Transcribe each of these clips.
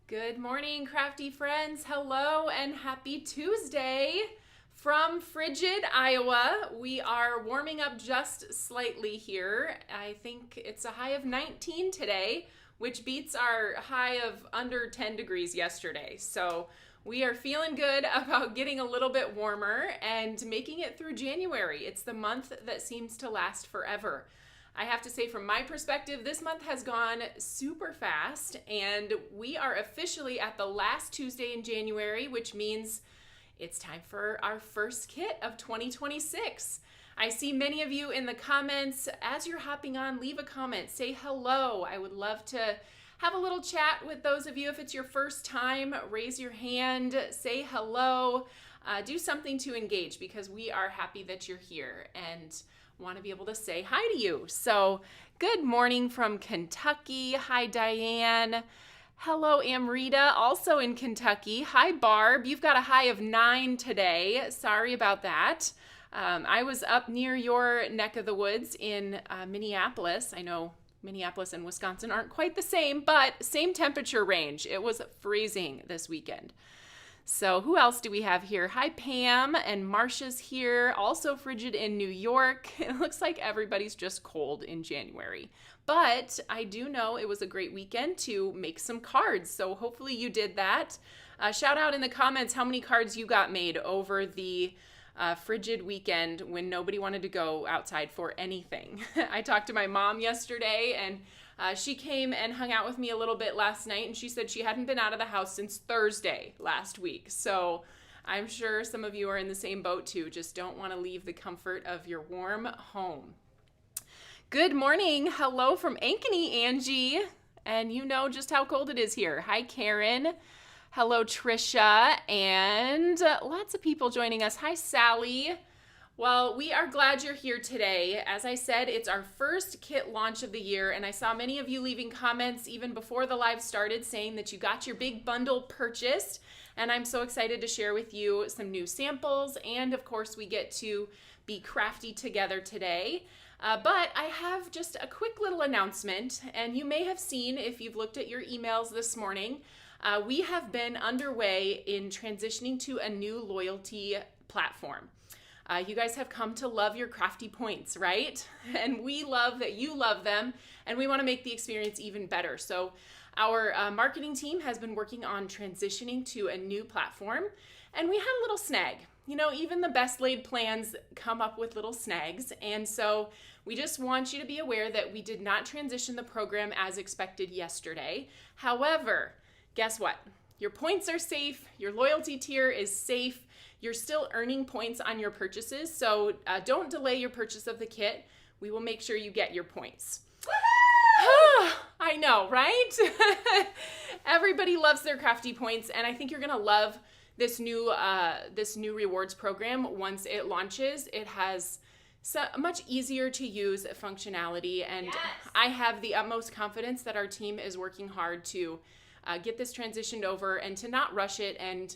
Good morning, crafty friends. Hello and happy Tuesday from frigid Iowa. We are warming up just slightly here. I think it's a high of 19 today, which beats our high of under 10 degrees yesterday. So we are feeling good about getting a little bit warmer and making it through January. It's the month that seems to last forever. I have to say, from my perspective, this month has gone super fast, and we are officially at the last Tuesday in January, which means it's time for our first kit of 2026. I see many of you in the comments. As you're hopping on, leave a comment, say hello. I would love to have a little chat with those of you. If it's your first time, raise your hand, say hello, do something to engage, because we are happy that you're here and want to be able to say hi to you. So good morning from Kentucky. Hi, Diane. Hello, Amrita, also in Kentucky. Hi, Barb. You've got a high of 9 today. Sorry about that. I was up near your neck of the woods in Minneapolis. I know Minneapolis and Wisconsin aren't quite the same, but same temperature range. It was freezing this weekend. So who else do we have here? Hi, Pam, and Marcia's here, also frigid in New York. It looks like everybody's just cold in January. But I do know it was a great weekend to make some cards, so hopefully you did that. Shout out in the comments how many cards you got made over the frigid weekend when nobody wanted to go outside for anything. I talked to my mom yesterday, and she came and hung out with me a little bit last night, and she said she hadn't been out of the house since Thursday last week. So I'm sure some of you are in the same boat too. Just don't want to leave the comfort of your warm home. Good morning. Hello from Ankeny, Angie. And you know just how cold it is here. Hi, Karen. Hello, Trisha. And lots of people joining us. Hi, Sally. Well, we are glad you're here today. As I said, it's our first kit launch of the year, and I saw many of you leaving comments even before the live started saying that you got your big bundle purchased, and I'm so excited to share with you some new samples, and of course we get to be crafty together today. But I have just a quick little announcement, and you may have seen if you've looked at your emails this morning, we have been underway in transitioning to a new loyalty platform. You guys have come to love your crafty points, right? And we love that you love them, and we want to make the experience even better. So our marketing team has been working on transitioning to a new platform, and we had a little snag. You know, even the best laid plans come up with little snags, and so we just want you to be aware that we did not transition the program as expected yesterday. However, guess what? Your points are safe, your loyalty tier is safe, you're still earning points on your purchases, so don't delay your purchase of the kit. We will make sure you get your points. I know, right? Everybody loves their crafty points, and I think you're gonna love this new rewards program once it launches. It has much easier to use functionality, and yes, I have the utmost confidence that our team is working hard to get this transitioned over and to not rush it, and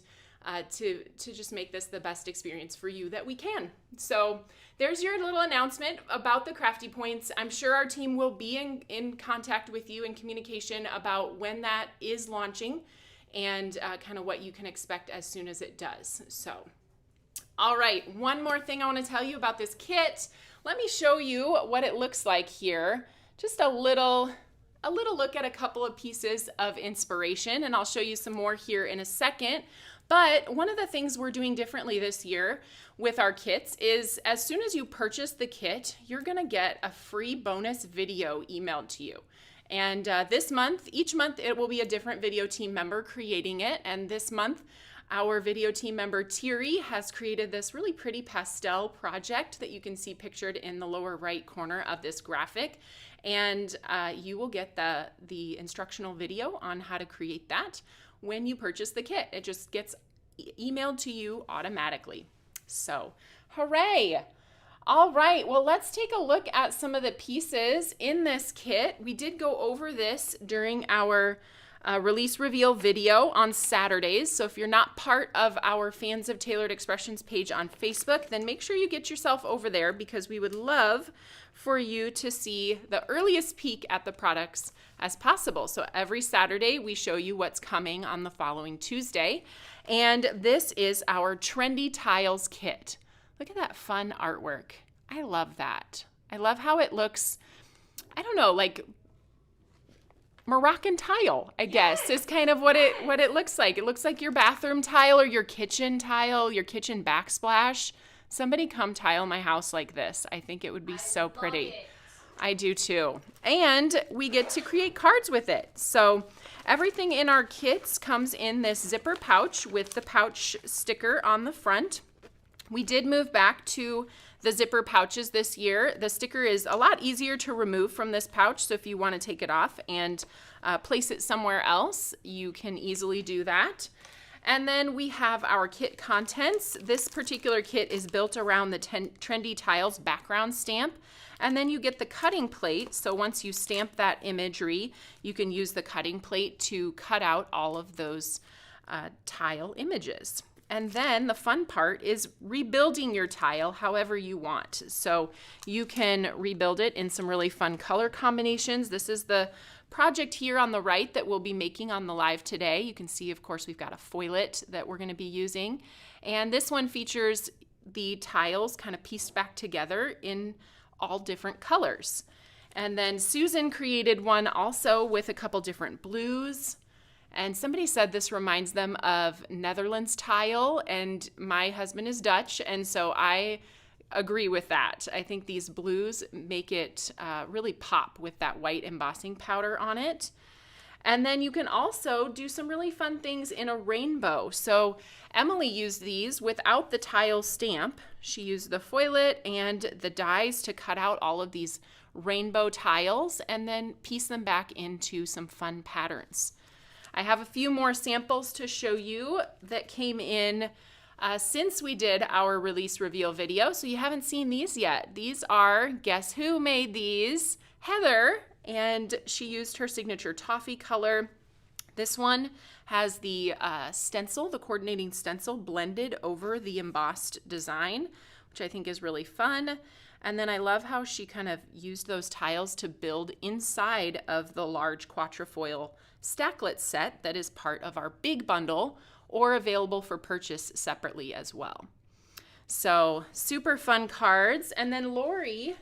to just make this the best experience for you that we can. So there's your little announcement about the crafty points. I'm sure our team will be in contact with you in communication about when that is launching and kind of what you can expect as soon as it does. So, all right, one more thing I want to tell you about this kit. Let me show you what it looks like here. Just a little look at a couple of pieces of inspiration, and I'll show you some more here in a second. But one of the things we're doing differently this year with our kits is as soon as you purchase the kit, you're gonna get a free bonus video emailed to you. And each month it will be a different video team member creating it. And this month, our video team member Thierry has created this really pretty pastel project that you can see pictured in the lower right corner of this graphic. And you will get the instructional video on how to create that when you purchase the kit. It just gets emailed to you automatically. So, hooray! All right, well, let's take a look at some of the pieces in this kit. We did go over this during our release reveal video on Saturdays. So if you're not part of our Fans of Tailored Expressions page on Facebook, then make sure you get yourself over there, because we would love for you to see the earliest peek at the products as possible. So every Saturday we show you what's coming on the following Tuesday. And this is our Trendy Tiles kit. Look at that fun artwork. I love that. I love how it looks, I don't know, like Moroccan tile, I guess, is kind of what it looks like. It looks like your bathroom tile or your kitchen tile, your kitchen backsplash. Somebody come tile my house like this. I think it would be so pretty. I do too. And we get to create cards with it. So everything in our kits comes in this zipper pouch with the pouch sticker on the front. We did move back to the zipper pouches this year. The sticker is a lot easier to remove from this pouch, so if you want to take it off and place it somewhere else, you can easily do that. And then we have our kit contents. This particular kit is built around the Trendy Tiles background stamp. And then you get the cutting plate. So once you stamp that imagery, you can use the cutting plate to cut out all of those tile images. And then the fun part is rebuilding your tile however you want. So you can rebuild it in some really fun color combinations. This is the project here on the right that we'll be making on the live today. You can see, of course, we've got a foilet that we're going to be using. And this one features the tiles kind of pieced back together in all different colors. And then Susan created one also with a couple different blues. And somebody said this reminds them of Netherlands tile, and my husband is Dutch, and so I agree with that. I think these blues make it really pop with that white embossing powder on it. And then you can also do some really fun things in a rainbow. So Emily used these without the tile stamp. She used the foilet and the dies to cut out all of these rainbow tiles and then piece them back into some fun patterns. I have a few more samples to show you that came in since we did our release reveal video. So you haven't seen these yet. These are, guess who made these? Heather, and she used her signature toffee color. This one has the stencil, the coordinating stencil blended over the embossed design, which I think is really fun. And then I love how she kind of used those tiles to build inside of the large Quatrefoil Stacklets set that is part of our big bundle or available for purchase separately as well. So super fun cards. And then Lori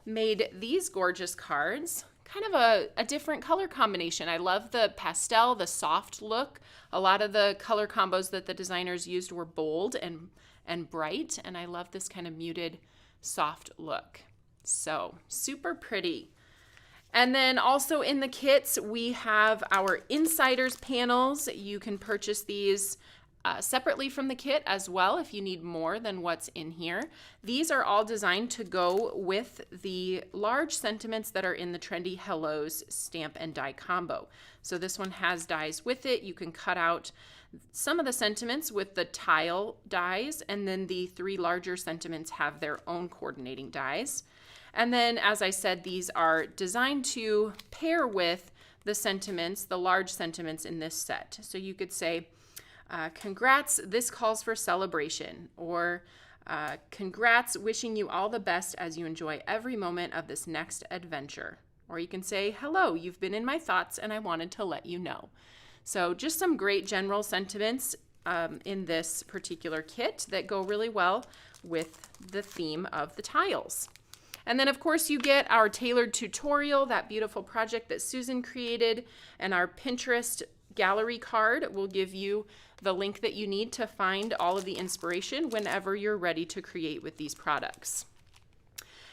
made these gorgeous cards, kind of a different color combination. I love the pastel, the soft look. A lot of the color combos that the designers used were bold and bright, and I love this kind of muted soft look. So super pretty. And then also in the kits, we have our insiders panels. You can purchase these separately from the kit as well if you need more than what's in here. These are all designed to go with the large sentiments that are in the Trendy Hellos stamp and die combo. So this one has dies with it. You can cut out some of the sentiments with the tile dies, and then the three larger sentiments have their own coordinating dies. And then, as I said, these are designed to pair with the sentiments, the large sentiments in this set. So you could say, congrats, this calls for celebration, or congrats, wishing you all the best as you enjoy every moment of this next adventure. Or you can say, hello, you've been in my thoughts and I wanted to let you know. So just some great general sentiments in this particular kit that go really well with the theme of the tiles. And then, of course, you get our tailored tutorial, that beautiful project that Susan created, and our Pinterest gallery card will give you the link that you need to find all of the inspiration whenever you're ready to create with these products.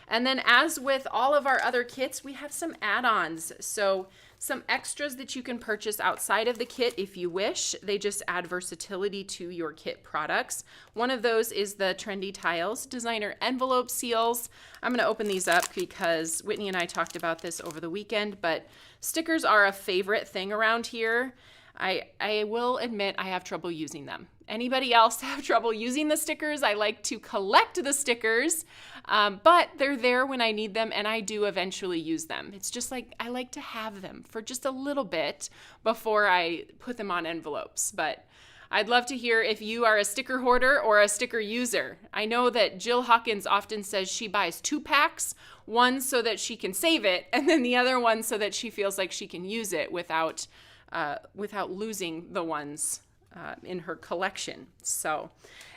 And then, as with all of our other kits, we have some add-ons. So some extras that you can purchase outside of the kit if you wish. They just add versatility to your kit products. One of those is the Trendy Tiles designer envelope seals. I'm going to open these up because Whitney and I talked about this over the weekend, but stickers are a favorite thing around here. I will admit I have trouble using them. Anybody else have trouble using the stickers? I like to collect the stickers, but they're there when I need them, and I do eventually use them. It's just like I like to have them for just a little bit before I put them on envelopes. But I'd love to hear if you are a sticker hoarder or a sticker user. I know that Jill Hawkins often says she buys 2 packs, one so that she can save it, and then the other one so that she feels like she can use it without losing the ones in her collection. So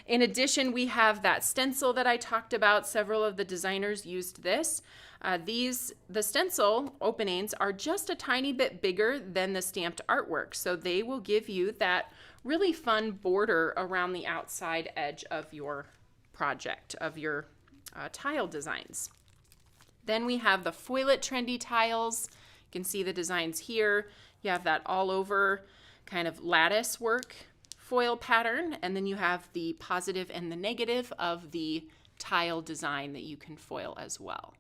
in addition, we have that stencil that I talked about. Several of the designers used this. The stencil openings are just a tiny bit bigger than the stamped artwork, so they will give you that really fun border around the outside edge of your project, of your tile designs. Then we have the Foilet Trendy Tiles. You can see the designs here. You have that all over kind of lattice work foil pattern, and then you have the positive and the negative of the tile design that you can foil as well.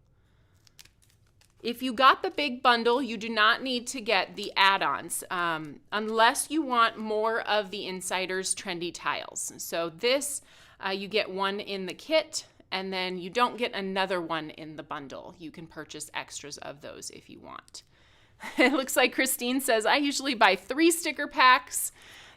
If you got the big bundle, you do not need to get the add-ons unless you want more of the Insider's Trendy Tiles. So this, you get one in the kit, and then you don't get another one in the bundle. You can purchase extras of those if you want. It looks like Christine says, I usually buy 3 sticker packs.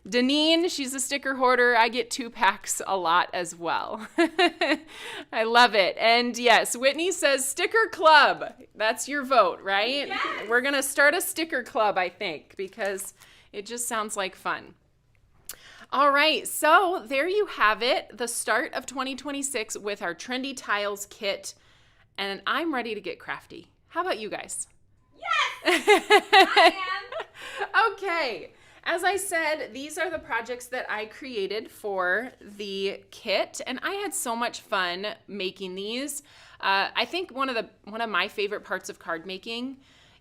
Deneen, she's a sticker hoarder. I get 2 packs a lot as well. I love it. And yes, Whitney says sticker club. That's your vote, right? Yes. We're going to start a sticker club, I think, because it just sounds like fun. All right, so there you have it, the start of 2026 with our Trendy Tiles kit. And I'm ready to get crafty. How about you guys? Yes, I am. Okay. As I said, these are the projects that I created for the kit, and I had so much fun making these. I think one of my favorite parts of card making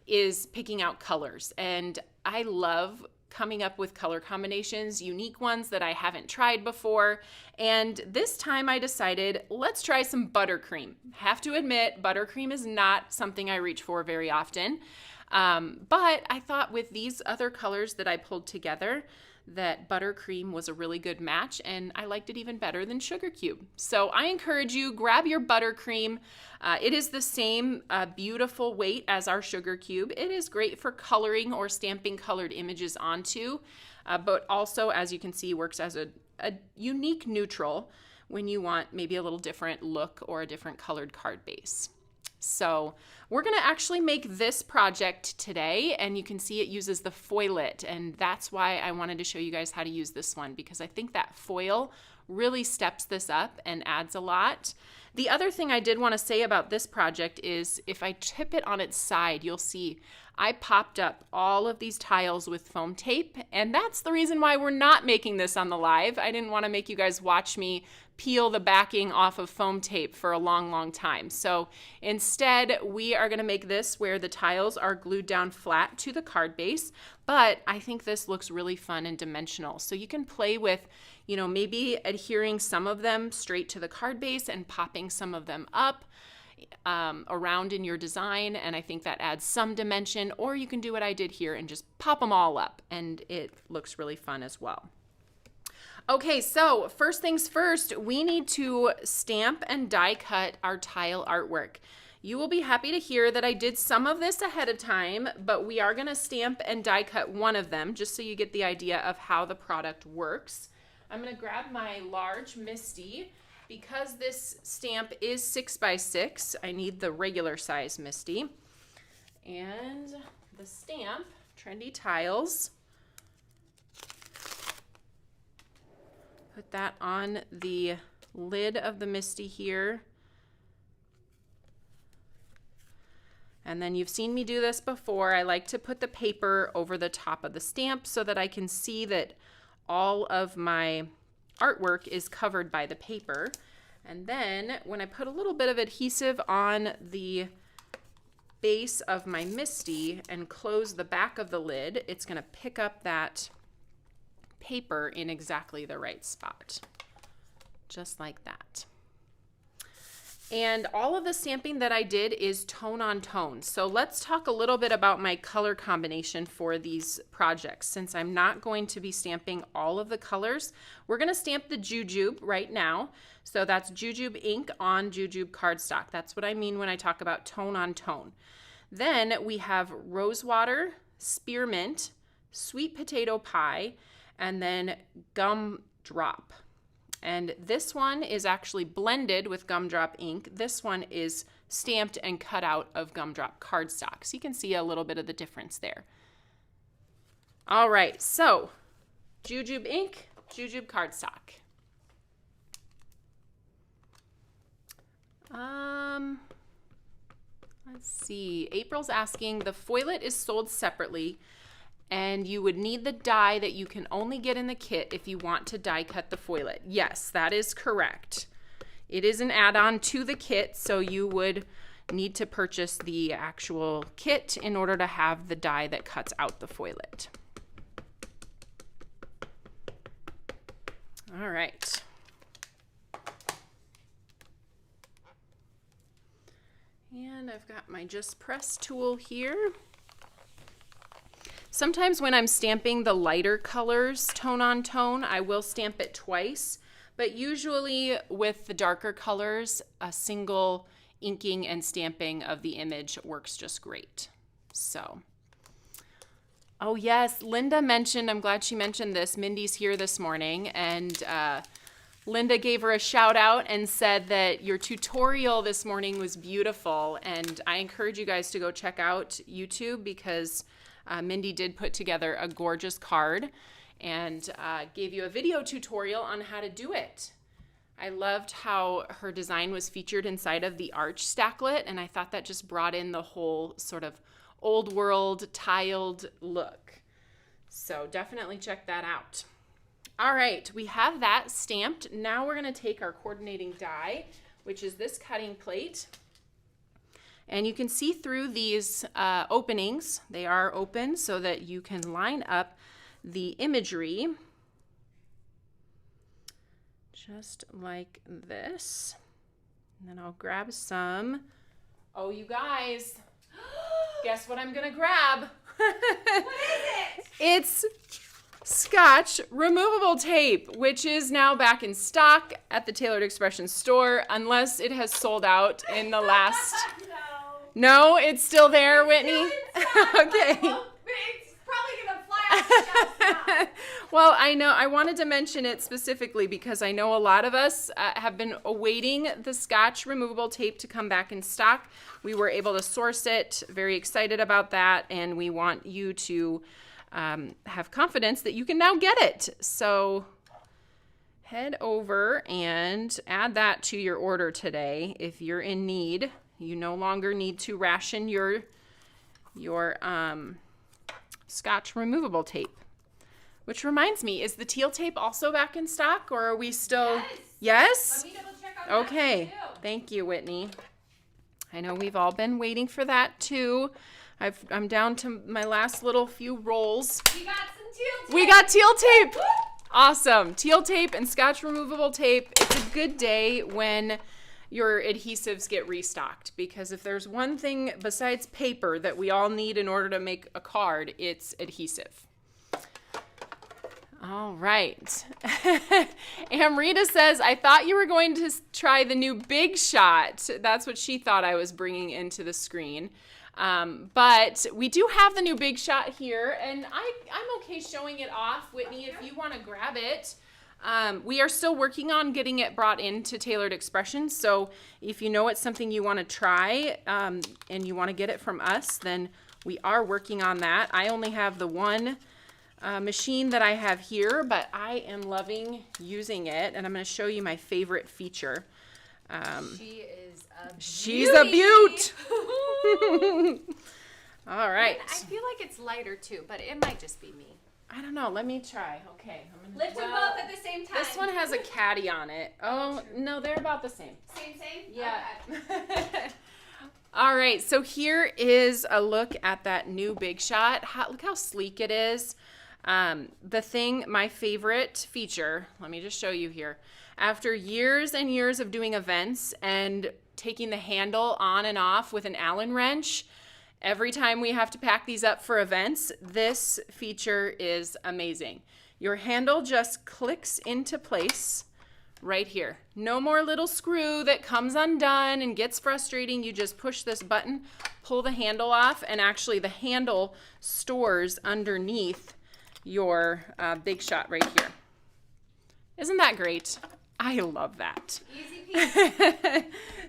is picking out colors, and I love coming up with color combinations, unique ones that I haven't tried before. And this time I decided, let's try some buttercream. Have to admit, buttercream is not something I reach for very often. But I thought with these other colors that I pulled together that buttercream was a really good match, and I liked it even better than sugar cube. So I encourage you, grab your buttercream. It is the same beautiful weight as our sugar cube. It is great for coloring or stamping colored images onto, but also, as you can see, works as a unique neutral when you want maybe a little different look or a different colored card base. So we're going to actually make this project today, and you can see it uses the foilet, and that's why I wanted to show you guys how to use this one, because I think that foil really steps this up and adds a lot. The other thing I did want to say about this project is if I tip it on its side, you'll see I popped up all of these tiles with foam tape, and that's the reason why we're not making this on the live. I didn't want to make you guys watch me peel the backing off of foam tape for a long, long time. So instead, we are going to make this where the tiles are glued down flat to the card base, but I think this looks really fun and dimensional. So you can play with, maybe adhering some of them straight to the card base and popping some of them up around in your design, and I think that adds some dimension, or you can do what I did here and just pop them all up, and it looks really fun as well. Okay, so first things first, we need to stamp and die cut our tile artwork. You will be happy to hear that I did some of this ahead of time, but we are going to stamp and die cut one of them just so you get the idea of how the product works. I'm going to grab my large Misty. Because this stamp is 6x6, I need the regular size Misty. And the stamp, Trendy Tiles. Put that on the lid of the Misty here. And then you've seen me do this before. I like to put the paper over the top of the stamp so that I can see that all of my artwork is covered by the paper. And then when I put a little bit of adhesive on the base of my Misty and close the back of the lid, it's going to pick up that paper in exactly the right spot, just like that. And all of the stamping that I did is tone on tone. So let's talk a little bit about my color combination for these projects. Since I'm not going to be stamping all of the colors, we're going to stamp the Jujube right now. So that's Jujube ink on Jujube cardstock. That's what I mean when I talk about tone on tone. Then we have Rosewater, Spearmint, Sweet Potato Pie, and then Gumdrop. And this one is actually blended with Gumdrop ink. This one is stamped and cut out of Gumdrop cardstock. So you can see a little bit of the difference there. All right, so Jujube ink, Jujube cardstock. Let's see. April's asking, the foilet is sold separately, and you would need the die that you can only get in the kit if you want to die cut the foilet. Yes, that is correct. It is an add-on to the kit, so you would need to purchase the actual kit in order to have the die that cuts out the foilet. All right. And I've got my Just Press tool here. Sometimes when I'm stamping the lighter colors tone on tone, I will stamp it twice, but usually with the darker colors, a single inking and stamping of the image works just great. So, oh yes, Linda mentioned, I'm glad she mentioned this, Mindy's here this morning, and Linda gave her a shout out and said that your tutorial this morning was beautiful, and I encourage you guys to go check out YouTube because Mindy did put together a gorgeous card and gave you a video tutorial on how to do it. I loved how her design was featured inside of the arch stacklet, and I thought that just brought in the whole sort of old world tiled look. So definitely check that out. All right, we have that stamped. Now we're going to take our coordinating die, which is this cutting plate. And you can see through these openings. They are open so that you can line up the imagery just like this. And then I'll grab some. Oh, you guys, guess what I'm gonna grab? What is it? It's Scotch removable tape, which is now back in stock at the Tailored Expressions store, unless it has sold out in the last... No, it's still there, Whitney? Okay. It's probably going to fly off the shelf now. Well, I know I wanted to mention it specifically because I know a lot of us have been awaiting the Scotch removable tape to come back in stock. We were able to source it, very excited about that, and we want you to have confidence that you can now get it. So head over and add that to your order today if you're in need. You no longer need to ration your Scotch removable tape. Which reminds me, is the teal tape also back in stock, or are we still? Yes? Let me double check on okay. that too. Thank you, Whitney. I know we've all been waiting for that too. I'm down to my last little few rolls. We got some teal tape. We got teal tape. Awesome. Teal tape and Scotch removable tape. It's a good day when your adhesives get restocked, because if there's one thing besides paper that we all need in order to make a card, it's adhesive. All right. Amrita says, I thought you were going to try the new Big Shot. That's what she thought I was bringing into the screen. But we do have the new Big Shot here, and I'm okay showing it off, Whitney, if you want to grab it. We are still working on getting it brought into Tailored Expressions, so if you know it's something you want to try and you want to get it from us, then we are working on that. I only have the one machine that I have here, but I am loving using it, and I'm going to show you my favorite feature. She is a beauty. She's a beaut! All right. And I feel like it's lighter too, but it might just be me. I don't know. Let me try. Okay. Lift them both at the same time. This one has a caddy on it. Oh, no, they're about the same. Same? Yeah. Okay. All right. So here is a look at that new Big Shot. Look how sleek it is. The thing, my favorite feature, let me just show you here. After years and years of doing events and taking the handle on and off with an Allen wrench every time we have to pack these up for events. This feature is amazing. Your handle just clicks into place right here. No more little screw that comes undone and gets frustrating. You just push this button, pull the handle off, and actually the handle stores underneath your Big Shot right here. Isn't that great? I love that. Easy peasy.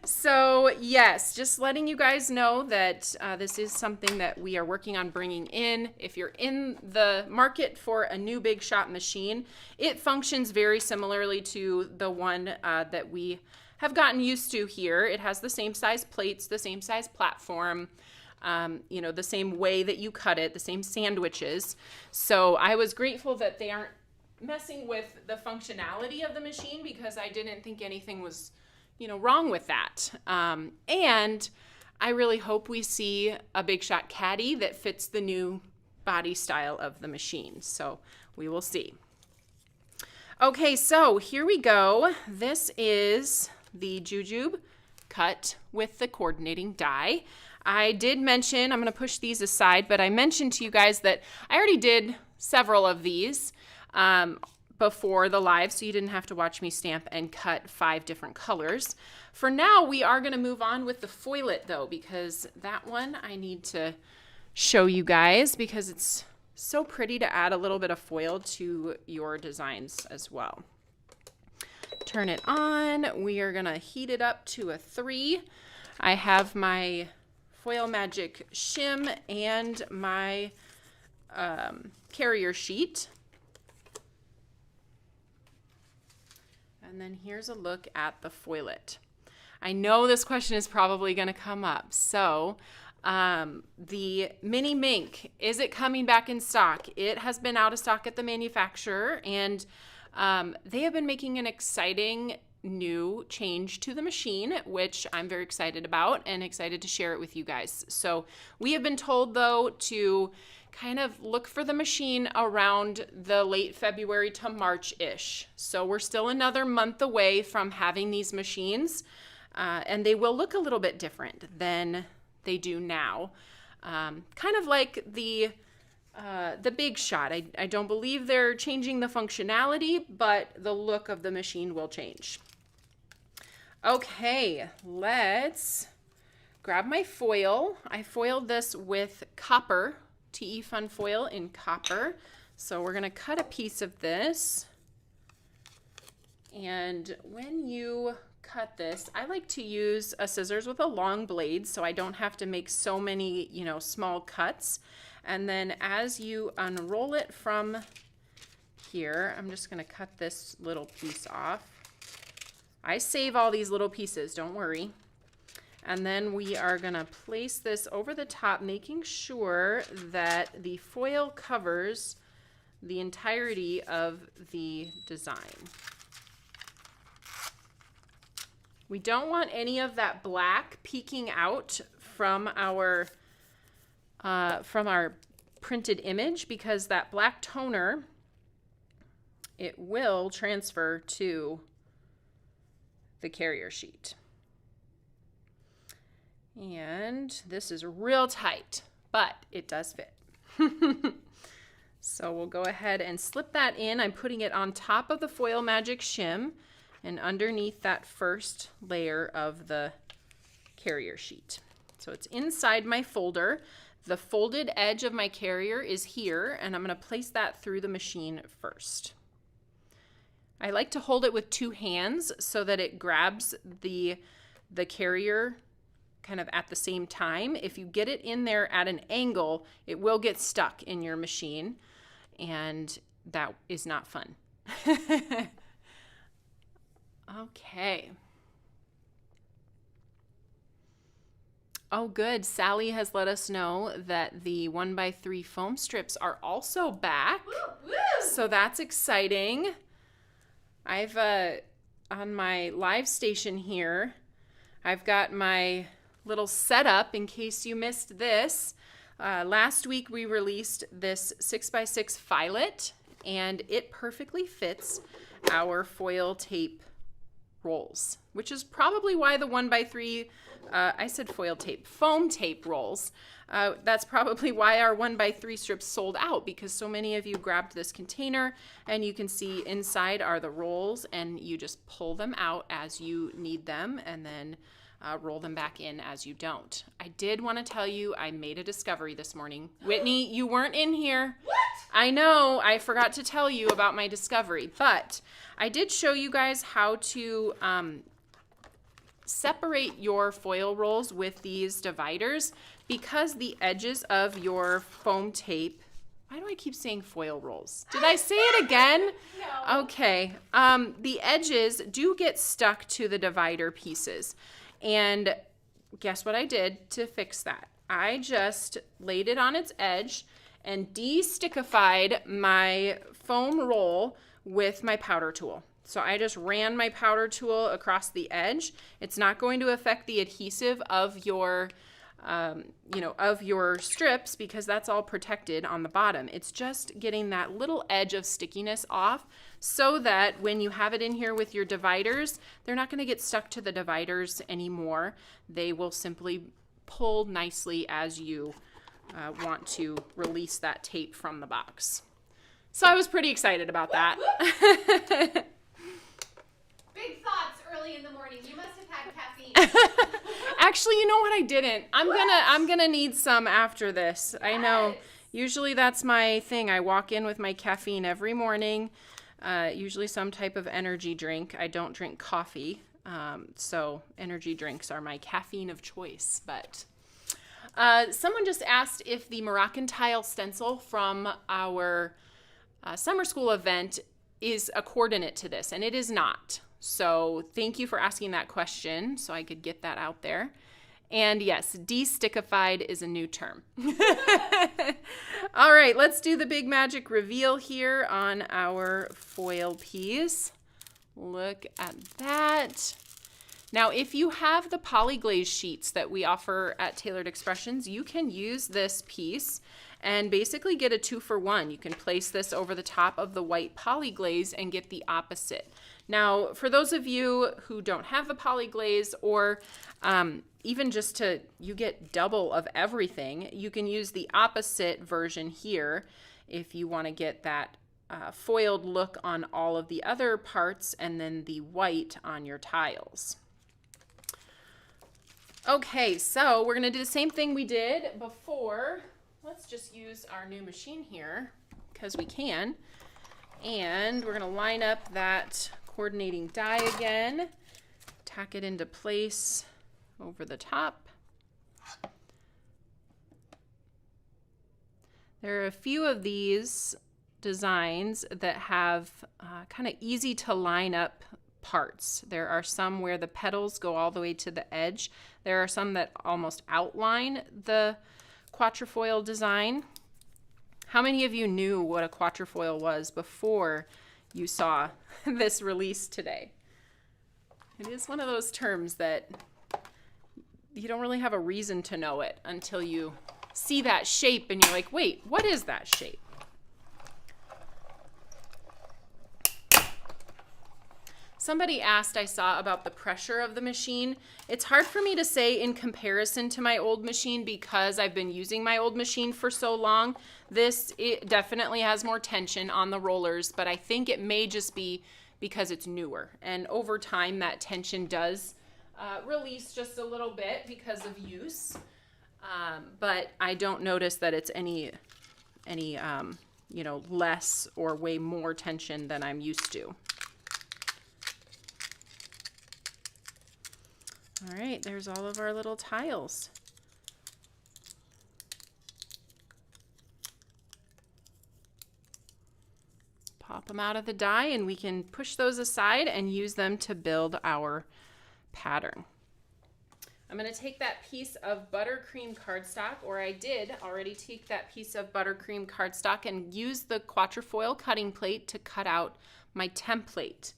So yes, just letting you guys know that this is something that we are working on bringing in. If you're in the market for a new Big Shot machine, it functions very similarly to the one that we have gotten used to here. It has the same size plates, the same size platform, you know, the same way that you cut it, the same sandwiches. So I was grateful that they aren't messing with the functionality of the machine, because I didn't think anything was, you know, wrong with that. And I really hope we see a Big Shot caddy that fits the new body style of the machine. So we will see. Okay, so here we go. This is the Jujube cut with the coordinating die. I did mention, I'm going to push these aside, but I mentioned to you guys that I already did several of these before the live, so you didn't have to watch me stamp and cut 5 different colors. For now, we are going to move on with the foilet though, because that one I need to show you guys because it's so pretty to add a little bit of foil to your designs as well. Turn it on. We are going to heat it up to a 3. I have my Foil Magic shim and my carrier sheet. And then here's a look at the foilet. I know this question is probably going to come up. So the mini mink, is it coming back in stock? It has been out of stock at the manufacturer, and they have been making an exciting new change to the machine, which I'm very excited about and excited to share it with you guys. So we have been told though to kind of look for the machine around the late February to March-ish. So we're still another month away from having these machines, and they will look a little bit different than they do now. Kind of like the Big Shot. I don't believe they're changing the functionality, but the look of the machine will change. Okay, let's grab my foil. I foiled this with copper, TE Fun foil in copper. So we're gonna cut a piece of this. And when you cut this, I like to use a scissors with a long blade so I don't have to make so many, you know, small cuts. And then as you unroll it from here, I'm just gonna cut this little piece off. I save all these little pieces, don't worry. And then we are gonna place this over the top, making sure that the foil covers the entirety of the design. We don't want any of that black peeking out from our printed image, because that black toner, it will transfer to the carrier sheet. And this is real tight, but it does fit. So we'll go ahead and slip that in. I'm putting it on top of the Foil Magic shim and underneath that first layer of the carrier sheet. So it's inside my folder. The folded edge of my carrier is here, and I'm going to place that through the machine first. I like to hold it with 2 hands so that it grabs the carrier kind of at the same time. If you get it in there at an angle, it will get stuck in your machine, and that is not fun. Okay. Oh, good. Sally has let us know that the 1x3 foam strips are also back. Woo, woo. So that's exciting. I've, on my live station here, I've got my little setup in case you missed this. Last week we released this 6x6 filet, and it perfectly fits our foil tape rolls, which is probably why the 1x3, I said foil tape, foam tape rolls. That's probably why our 1x3 strips sold out, because so many of you grabbed this container and you can see inside are the rolls and you just pull them out as you need them and then roll them back in as you don't. I did want to tell you I made a discovery this morning. Whitney, you weren't in here. What? I know, I forgot to tell you about my discovery, but I did show you guys how to separate your foil rolls with these dividers, because the edges of your foam tape, why do I keep saying foil rolls? Did I say it again? No. Okay. The edges do get stuck to the divider pieces. And guess what I did to fix that? I just laid it on its edge and de-stickified my foam roll with my powder tool. So I just ran my powder tool across the edge. It's not going to affect the adhesive of your of your strips, because that's all protected on the bottom. It's just getting that little edge of stickiness off so that when you have it in here with your dividers, they're not going to get stuck to the dividers anymore. They will simply pull nicely as you want to release that tape from the box. So I was pretty excited about that. Big thoughts early in the morning. You must have had caffeine. Actually, you know what? I didn't. I'm gonna need some after this. I know. Yes. Usually that's my thing. I walk in with my caffeine every morning. Usually some type of energy drink. I don't drink coffee, so energy drinks are my caffeine of choice. But someone just asked if the Moroccan tile stencil from our summer school event is a coordinate to this, and it is not. So thank you for asking that question so I could get that out there. And yes, de-stickified is a new term. All right, let's do the big magic reveal here on our foil piece. Look at that. Now, if you have the polyglaze sheets that we offer at Tailored Expressions, you can use this piece and basically get a 2-for-1. You can place this over the top of the white polyglaze and get the opposite. Now, for those of you who don't have the polyglaze, or even just you get double of everything, you can use the opposite version here if you want to get that foiled look on all of the other parts and then the white on your tiles. Okay, so we're going to do the same thing we did before. Let's just use our new machine here because we can. And we're going to line up that coordinating die again, tack it into place over the top. There are a few of these designs that have kind of easy to line up parts. There are some where the petals go all the way to the edge. There are some that almost outline the quatrefoil design. How many of you knew what a quatrefoil was before you saw this release today? It is one of those terms that you don't really have a reason to know it until you see that shape and you're like, wait, what is that shape? Somebody asked, I saw, about the pressure of the machine. It's hard for me to say in comparison to my old machine because I've been using my old machine for so long. It definitely has more tension on the rollers, but I think it may just be because it's newer. And over time, that tension does release just a little bit because of use. But I don't notice that it's any less or way more tension than I'm used to. All right, there's all of our little tiles. Pop them out of the die and we can push those aside and use them to build our pattern. I'm going to take that piece of Buttercream cardstock, or I did already take that piece of Buttercream cardstock and use the Quatrefoil cutting plate to cut out my template.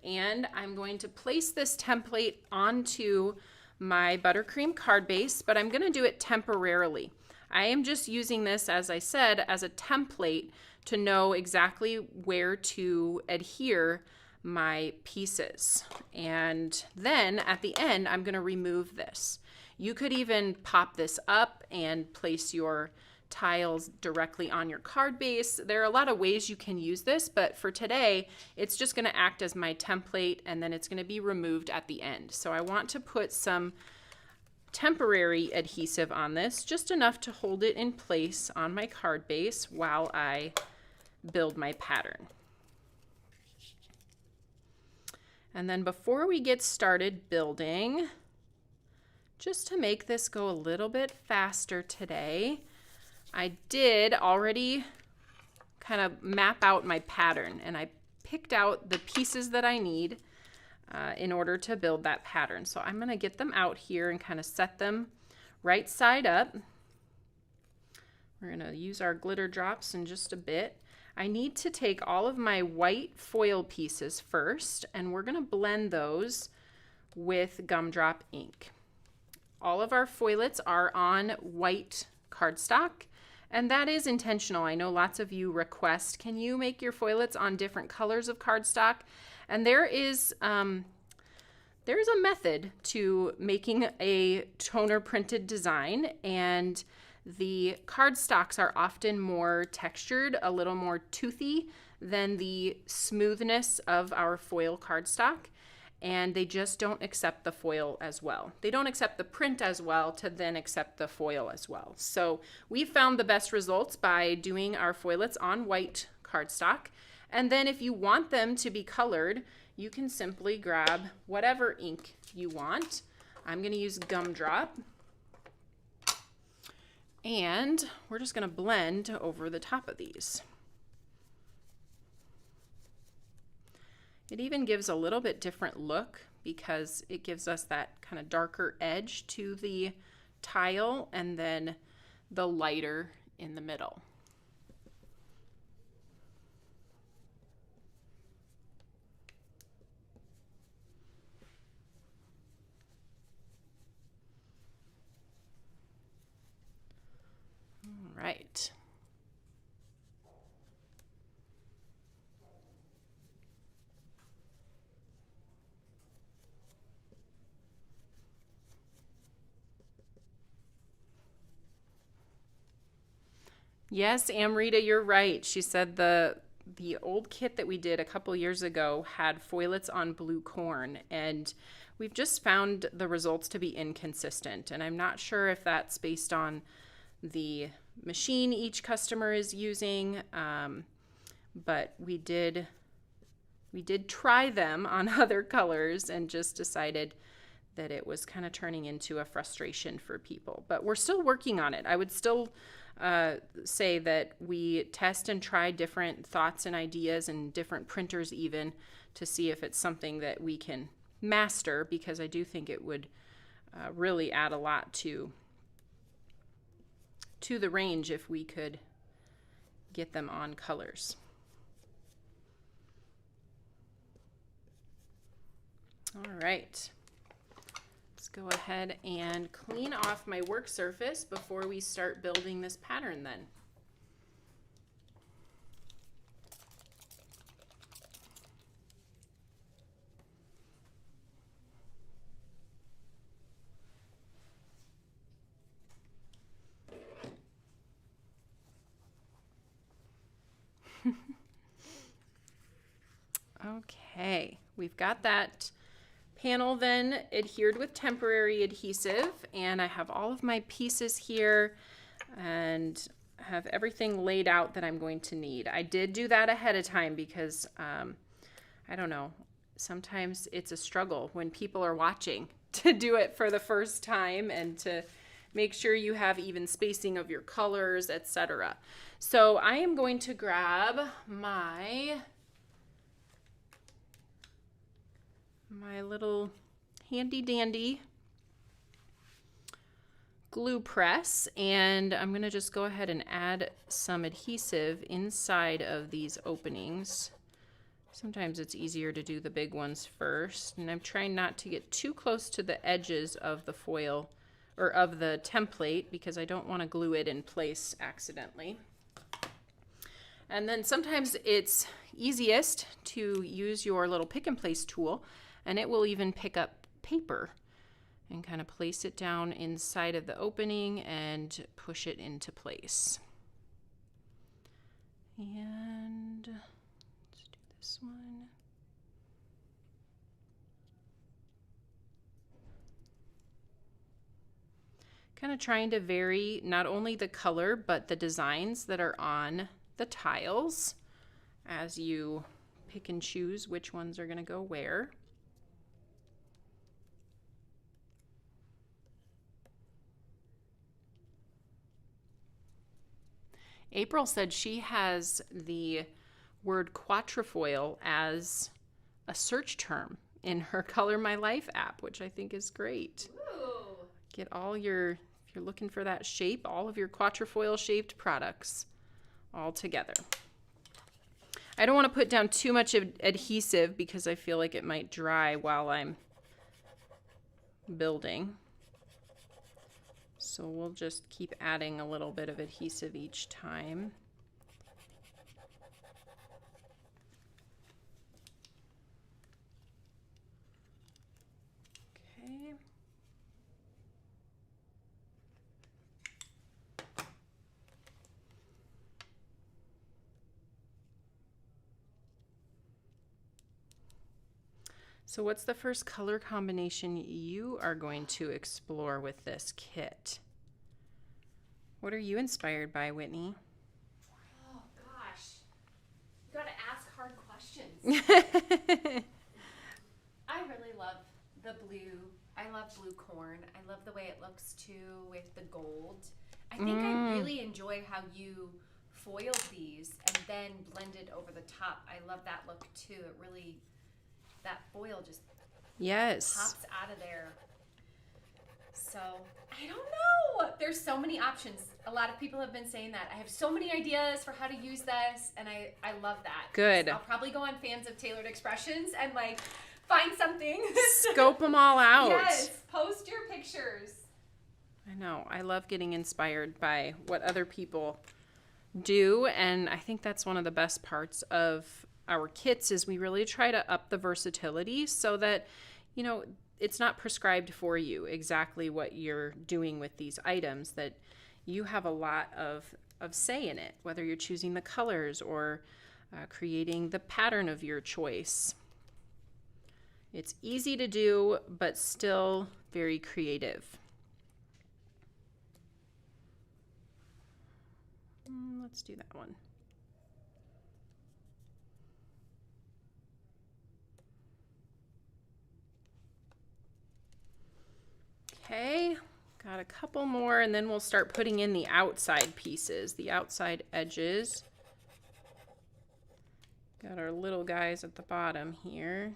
And I'm going to place this template onto my Buttercream card base, but I'm going to do it temporarily. I am just using this, as I said, as a template to know exactly where to adhere my pieces. And then at the end, I'm going to remove this. You could even pop this up and place your tiles directly on your card base. There are a lot of ways you can use this, but for today, it's just going to act as my template, and then it's going to be removed at the end. So I want to put some temporary adhesive on this, just enough to hold it in place on my card base while I build my pattern. And then before we get started building, just to make this go a little bit faster today, I did already kind of map out my pattern, and I picked out the pieces that I need in order to build that pattern. So I'm going to get them out here and kind of set them right side up. We're going to use our glitter drops in just a bit. I need to take all of my white foil pieces first, and we're going to blend those with Gumdrop ink. All of our foilets are on white cardstock, and that is intentional. I know lots of you request, can you make your foilets on different colors of cardstock? And there is a method to making a toner printed design, and the cardstocks are often more textured, a little more toothy than the smoothness of our foil cardstock, and they just don't accept the foil as well. They don't accept the print as well to then accept the foil as well. So we found the best results by doing our foilets on white cardstock. And then if you want them to be colored, you can simply grab whatever ink you want. I'm going to use Gumdrop. And we're just going to blend over the top of these. It even gives a little bit different look because it gives us that kind of darker edge to the tile and then the lighter in the middle. All right. Yes, Amrita, you're right. She said the old kit that we did a couple years ago had foilets on blue corn, and we've just found the results to be inconsistent. And I'm not sure if that's based on the machine each customer is using, but we did try them on other colors and just decided that it was kind of turning into a frustration for people. But we're still working on it. I would still say that we test and try different thoughts and ideas and different printers even to see if it's something that we can master, because I do think it would really add a lot to the range if we could get them on colors. All right. Let's go ahead and clean off my work surface before we start building this pattern then. Okay, we've got that panel then adhered with temporary adhesive, and I have all of my pieces here and have everything laid out that I'm going to need. I did do that ahead of time because I don't know, sometimes it's a struggle when people are watching to do it for the first time and to make sure you have even spacing of your colors, etc. So I am going to grab my little handy dandy glue press, and I'm going to just go ahead and add some adhesive inside of these openings. Sometimes it's easier to do the big ones first, and I'm trying not to get too close to the edges of the foil or of the template because I don't want to glue it in place accidentally. And then sometimes it's easiest to use your little pick and place tool, and it will even pick up paper and kind of place it down inside of the opening and push it into place. And let's do this one. Kind of trying to vary not only the color, but the designs that are on the tiles as you pick and choose which ones are going to go where. April said she has the word quatrefoil as a search term in her Color My Life app, which I think is great. Ooh. Get all your, if you're looking for that shape, all of your quatrefoil shaped products all together. I don't want to put down too much adhesive because I feel like it might dry while I'm building. So we'll just keep adding a little bit of adhesive each time. Okay. So what's the first color combination you are going to explore with this kit? What are you inspired by, Whitney? Oh gosh, you gotta ask hard questions. I really love the blue. I love blue corn. I love the way it looks too with the gold. I think I really enjoy how you foiled these and then blended over the top. I love that look too. It really, that foil just pops out of there. So, I don't know. There's so many options. A lot of people have been saying that. I have so many ideas for how to use this, and I love that. Good. I'll probably go on Fans of Tailored Expressions and like find something. Scope them all out. Yes, post your pictures. I know. I love getting inspired by what other people do, and I think that's one of the best parts of our kits is we really try to up the versatility so that, you know, it's not prescribed for you exactly what you're doing with these items, that you have a lot of say in it, whether you're choosing the colors or creating the pattern of your choice. It's easy to do, but still very creative. Let's do that one. Okay, got a couple more, and then we'll start putting in the outside pieces, the outside edges. Got our little guys at the bottom here.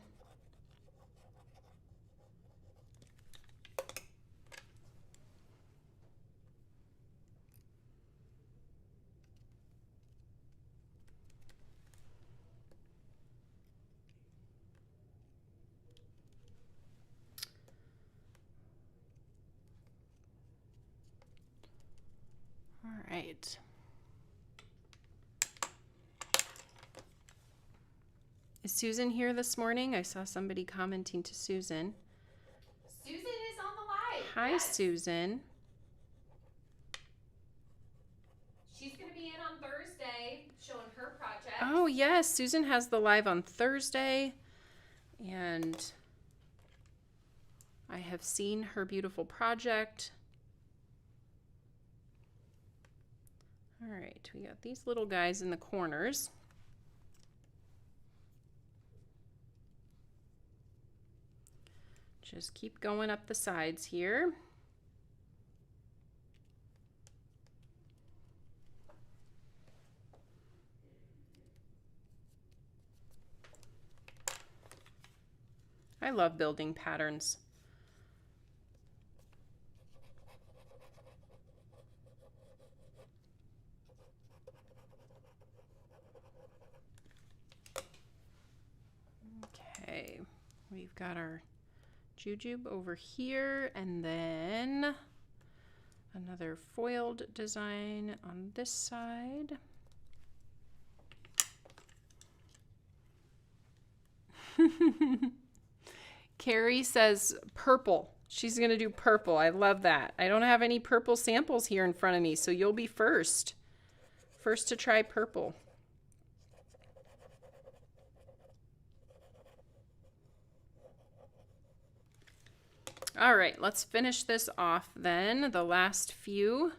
All right. Is Susan here this morning? I saw somebody commenting to Susan. Susan is on the live. Hi, yes. Susan. She's going to be in on Thursday showing her project. Oh, yes. Susan has the live on Thursday, and I have seen her beautiful project. All right, we got these little guys in the corners. Just keep going up the sides here. I love building patterns. Okay, we've got our Jujube over here, and then another foiled design on this side. Carrie says purple. She's going to do purple. I love that. I don't have any purple samples here in front of me, so you'll be first. First to try purple. All right, let's finish this off then. The last few.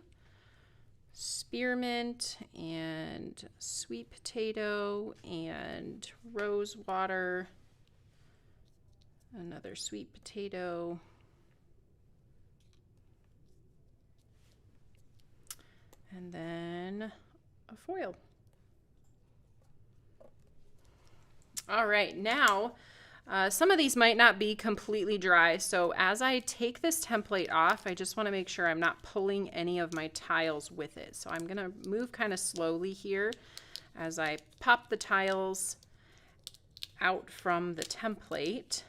Spearmint and sweet potato and rose water. Another sweet potato. And then a foil. All right, now some of these might not be completely dry, so as I take this template off, I just want to make sure I'm not pulling any of my tiles with it. So I'm going to move kind of slowly here as I pop the tiles out from the template.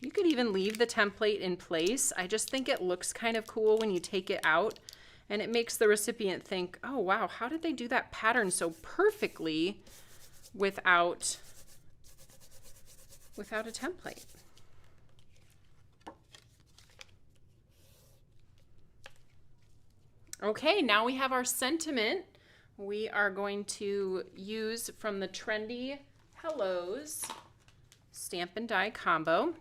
You could even leave the template in place. I just think it looks kind of cool when you take it out, and it makes the recipient think, oh wow, how did they do that pattern so perfectly without a template? Okay, now we have our sentiment. We are going to use from the Trendy Hellos Stamp and Die combo.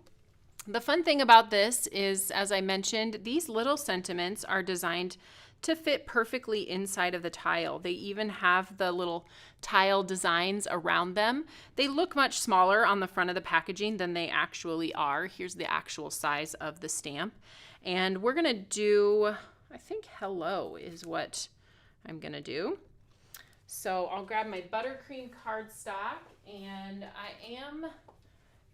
The fun thing about this is, as I mentioned, these little sentiments are designed to fit perfectly inside of the tile. They even have the little tile designs around them. They look much smaller on the front of the packaging than they actually are. Here's the actual size of the stamp. And we're gonna do, I think hello is what I'm gonna do. So I'll grab my Buttercream cardstock, and I am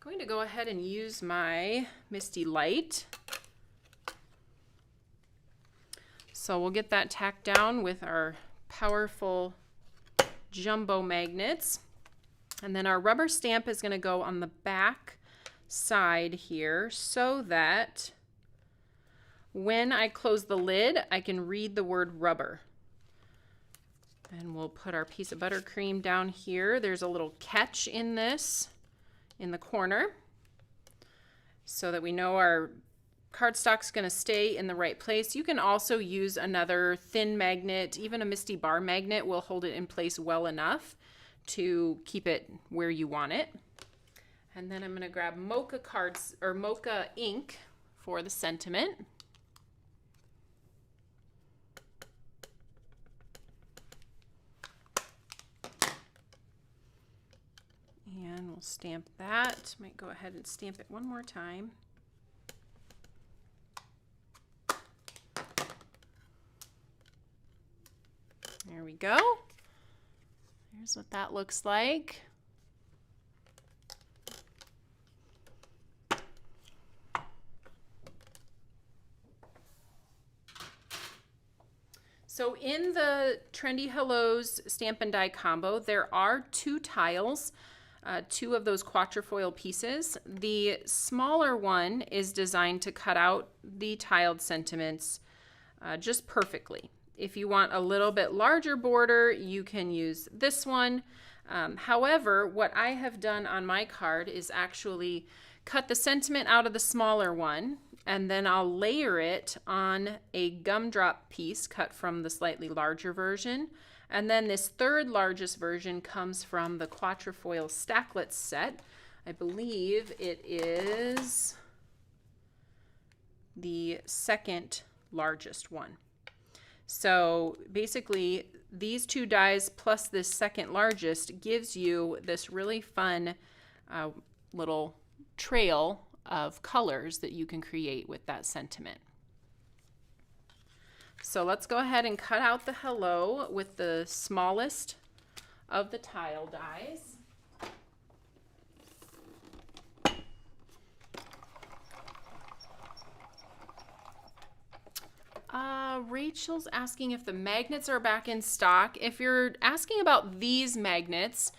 going to go ahead and use my Misty Light. So we'll get that tacked down with our powerful jumbo magnets. And then our rubber stamp is going to go on the back side here so that when I close the lid, I can read the word rubber. And we'll put our piece of buttercream down here. There's a little catch in this in the corner so that we know our cardstock's going to stay in the right place. You can also use another thin magnet. Even a Misty bar magnet will hold it in place well enough to keep it where you want it. And then I'm going to grab Mocha cards or Mocha ink for the sentiment. And we'll stamp that. Might go ahead and stamp it one more time. There we go. Here's what that looks like. So in the Trendy Hellos Stamp and Die combo, there are 2 tiles, 2 of those quatrefoil pieces. The smaller one is designed to cut out the tiled sentiments just perfectly. If you want a little bit larger border, you can use this one. However, what I have done on my card is actually cut the sentiment out of the smaller one, and then I'll layer it on a gumdrop piece cut from the slightly larger version. And then this third largest version comes from the Quatrefoil Stacklets set. I believe it is the second largest one. So basically these 2 dies plus this second largest gives you this really fun little trail of colors that you can create with that sentiment. So let's go ahead and cut out the hello with the smallest of the tile dies. Rachel's asking if the magnets are back in stock. If you're asking about these magnets,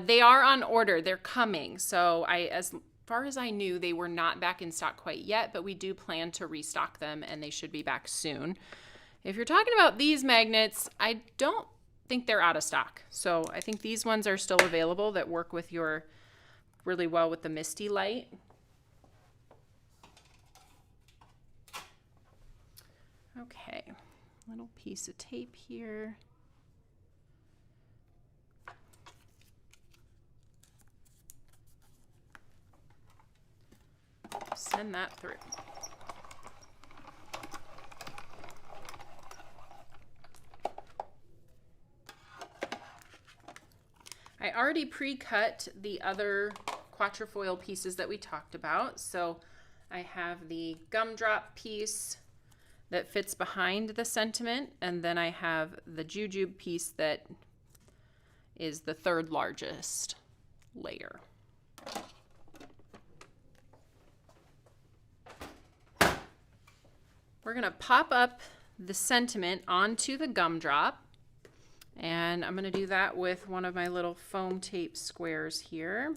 they are on order. They're coming. So as far as I knew, they were not back in stock quite yet, but we do plan to restock them and they should be back soon. If you're talking about these magnets, I don't think they're out of stock. So I think these ones are still available that work with your really well with the misty light. Okay, little piece of tape here. Send that through. I already pre-cut the other Quatrefoil pieces that we talked about. So I have the Gumdrop piece that fits behind the sentiment, and then I have the Jujube piece that is the third largest layer. We're gonna pop up the sentiment onto the Gumdrop, and I'm gonna do that with one of my little foam tape squares here.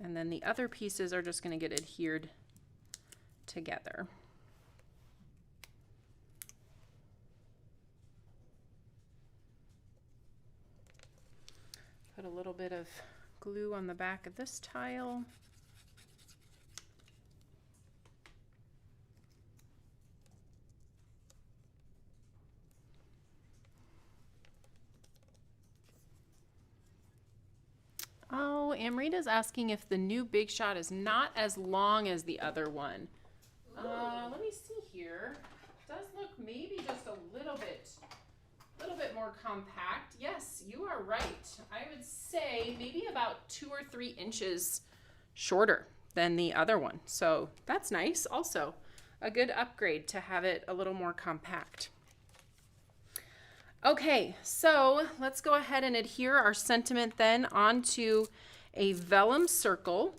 And then the other pieces are just gonna get adhered together. Put a little bit of glue on the back of this tile. Oh, Amrita's asking if the new Big Shot is not as long as the other one. Let me see here. It does look maybe just a little bit more compact. Yes, you are right. I would say maybe about 2 or 3 inches shorter than the other one. So that's nice. Also, a good upgrade to have it a little more compact. Okay, so let's go ahead and adhere our sentiment then onto a vellum circle.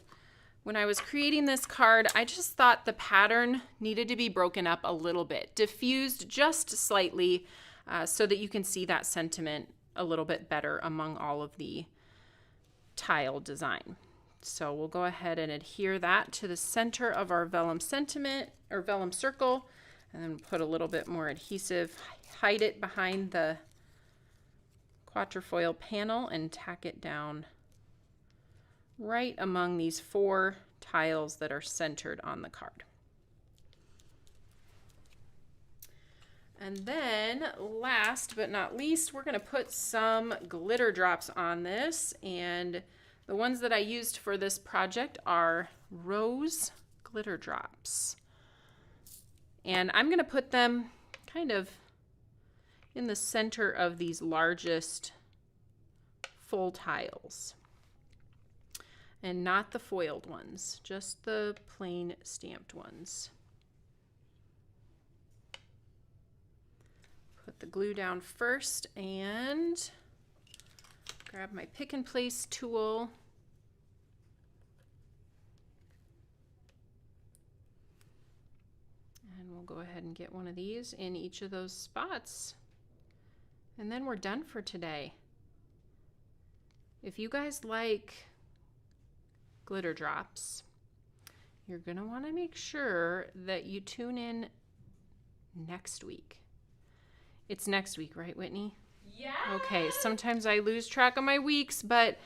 When I was creating this card, I just thought the pattern needed to be broken up a little bit, diffused just slightly so that you can see that sentiment a little bit better among all of the tile design. So we'll go ahead and adhere that to the center of our vellum sentiment or vellum circle, and then put a little bit more adhesive, hide it behind the Quatrefoil panel and tack it down right among these 4 tiles that are centered on the card. And then last but not least, we're gonna put some glitter drops on this, and the ones that I used for this project are rose glitter drops. And I'm gonna put them kind of in the center of these largest full tiles. And not the foiled ones, just the plain stamped ones. Put the glue down first and grab my pick and place tool. And we'll go ahead and get one of these in each of those spots. And then we're done for today. If you guys like glitter drops, you're gonna wanna make sure that you tune in next week. It's next week, right, Whitney? Yeah. Okay, sometimes I lose track of my weeks, but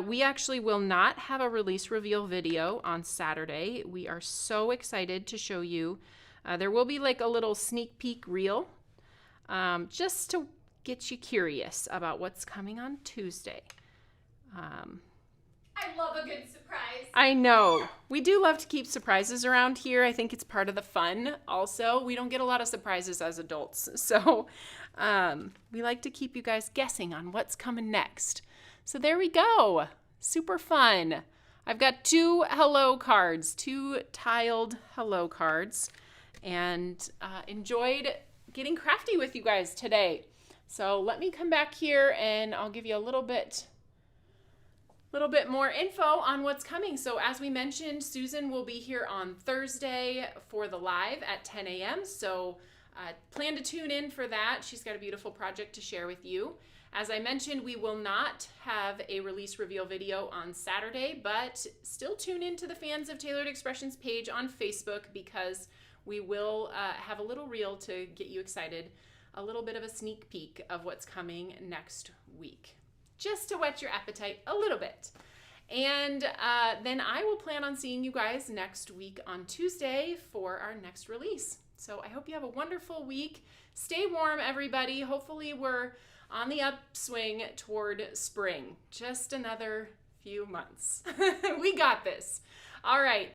we actually will not have a release reveal video on Saturday. We are so excited to show you. There will be like a little sneak peek reel, just to get you curious about what's coming on Tuesday. I love a good surprise. I know. We do love to keep surprises around here. I think it's part of the fun also. We don't get a lot of surprises as adults. So we like to keep you guys guessing on what's coming next. So there we go. Super fun. I've got 2 hello cards, 2 tiled hello cards, and enjoyed getting crafty with you guys today. So let me come back here and I'll give you a little bit more info on what's coming. So as we mentioned, Susan will be here on Thursday for the live at 10 a.m. So plan to tune in for that. She's got a beautiful project to share with you. As I mentioned, we will not have a release reveal video on Saturday, but still tune in to the Fans of Tailored Expressions page on Facebook because we will have a little reel to get you excited, a little bit of a sneak peek of what's coming next week, just to whet your appetite a little bit. And then I will plan on seeing you guys next week on Tuesday for our next release. So I hope you have a wonderful week. Stay warm, everybody. Hopefully we're on the upswing toward spring. Just another few months. We got this. All right.